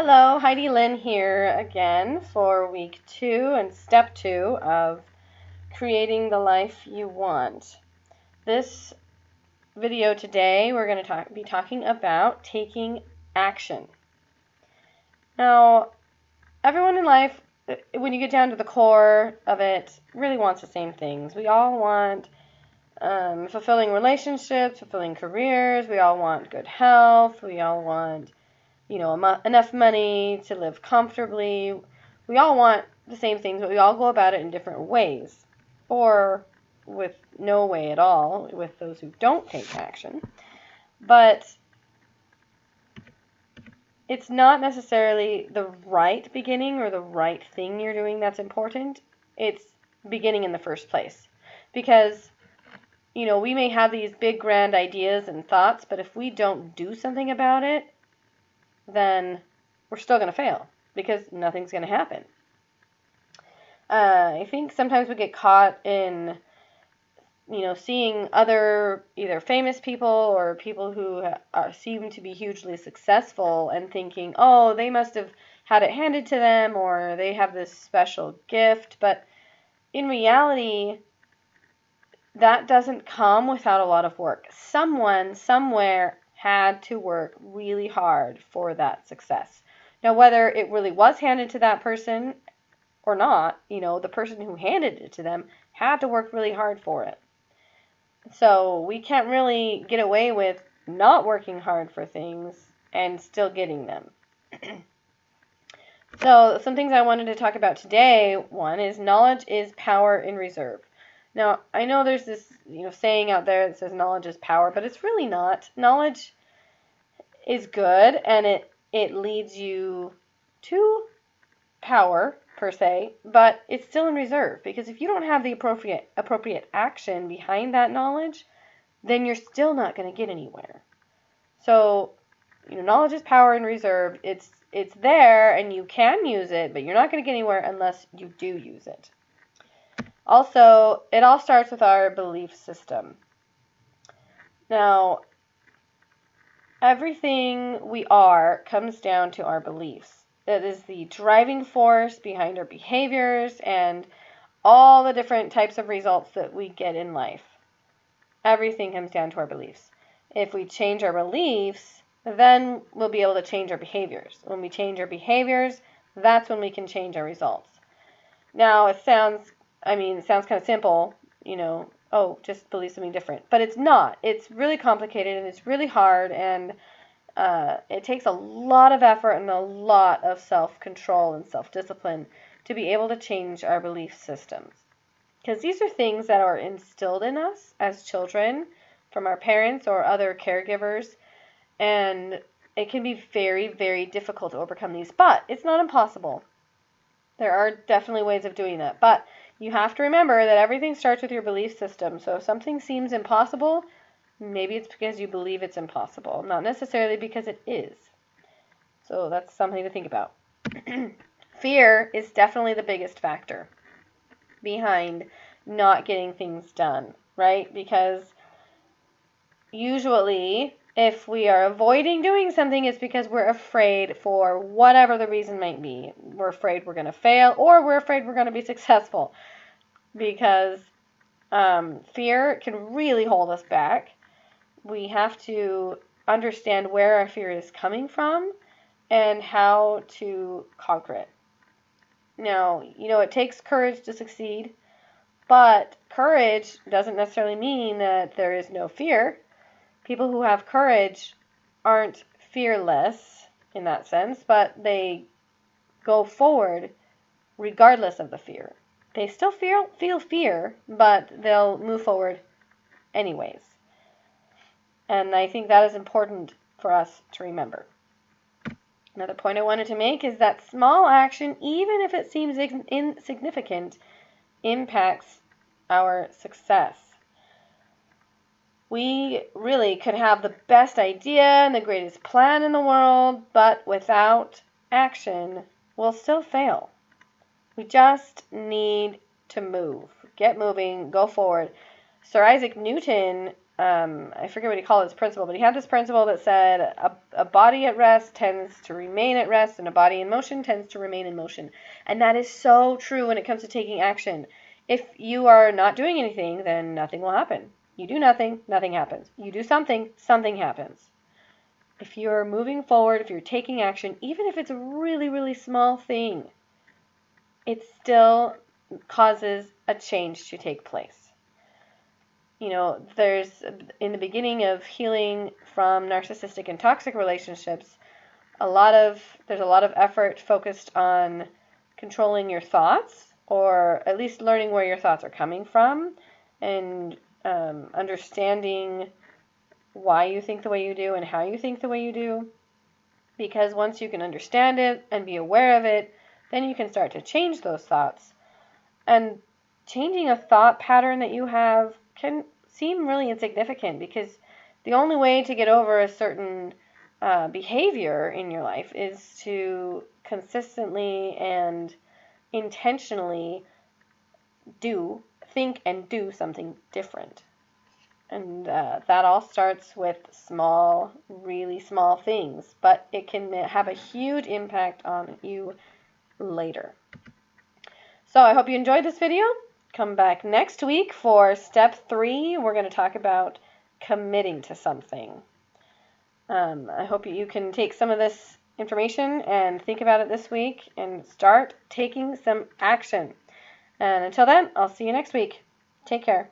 Hello, Heidi Lynn here again for week 2 and step 2 of creating the life you want. This video today we're going to be talking about taking action. Now, everyone in life, when you get down to the core of it, really wants the same things. We all want fulfilling relationships, fulfilling careers. We all want good health. We all want enough money to live comfortably. We all want the same things, but we all go about it in different ways, or with no way at all with those who don't take action. But it's not necessarily the right beginning or the right thing you're doing that's important. It's beginning in the first place. Because, we may have these big grand ideas and thoughts, but if we don't do something about it, then we're still going to fail because nothing's going to happen. I think sometimes we get caught in, seeing other either famous people or people who seem to be hugely successful and thinking, oh, they must have had it handed to them or they have this special gift. But in reality, that doesn't come without a lot of work. Someone, somewhere, had to work really hard for that success. Now, whether it really was handed to that person or not, the person who handed it to them had to work really hard for it. So we can't really get away with not working hard for things and still getting them. So some things I wanted to talk about today, one is knowledge is power in reserve. Now, I know there's this, saying out there that says knowledge is power, but it's really not. Knowledge is good, and it leads you to power, per se, but it's still in reserve, because if you don't have the appropriate action behind that knowledge, then you're still not going to get anywhere. So, knowledge is power in reserve. It's there, and you can use it, but you're not going to get anywhere unless you do use it. Also, it all starts with our belief system. Now, everything we are comes down to our beliefs. It is the driving force behind our behaviors and all the different types of results that we get in life. Everything comes down to our beliefs. If we change our beliefs, then we'll be able to change our behaviors. When we change our behaviors, that's when we can change our results. Now, it sounds kind of simple, just believe something different. But it's not. It's really complicated, and it's really hard, and it takes a lot of effort and a lot of self-control and self-discipline to be able to change our belief systems. Because these are things that are instilled in us as children from our parents or other caregivers, and it can be very, very difficult to overcome these. But it's not impossible. There are definitely ways of doing that. But you have to remember that everything starts with your belief system. So if something seems impossible, maybe it's because you believe it's impossible, not necessarily because it is. So that's something to think about. Fear is definitely the biggest factor behind not getting things done, right? Because usually, if we are avoiding doing something, it's because we're afraid for whatever the reason might be. We're afraid we're going to fail, or we're afraid we're going to be successful. Because fear can really hold us back. We have to understand where our fear is coming from and how to conquer it. Now, it takes courage to succeed, but courage doesn't necessarily mean that there is no fear. People who have courage aren't fearless in that sense, but they go forward regardless of the fear. They still feel fear, but they'll move forward anyways. And I think that is important for us to remember. Another point I wanted to make is that small action, even if it seems insignificant, impacts our success. We really could have the best idea and the greatest plan in the world, but without action, we'll still fail. We just need to move. Get moving, go forward. Sir Isaac Newton I forget what he called his principle, but he had this principle that said a body at rest tends to remain at rest, and a body in motion tends to remain in motion. And that is so true when it comes to taking action. If you are not doing anything, then nothing will happen. You do nothing, nothing happens. You do something, something happens. If you're moving forward, if you're taking action, even if it's a really, really small thing, it still causes a change to take place. There's, in the beginning of healing from narcissistic and toxic relationships, there's a lot of effort focused on controlling your thoughts, or at least learning where your thoughts are coming from, and understanding why you think the way you do and how you think the way you do. Because once you can understand it and be aware of it, then you can start to change those thoughts. And changing a thought pattern that you have can seem really insignificant, because the only way to get over a certain behavior in your life is to consistently and intentionally think and do something different. And that all starts with small, really small things, but it can have a huge impact on you later. So I hope you enjoyed this video. Come back next week for step 3. We're going to talk about committing to something. I hope you can take some of this information and think about it this week and start taking some action. And until then, I'll see you next week. Take care.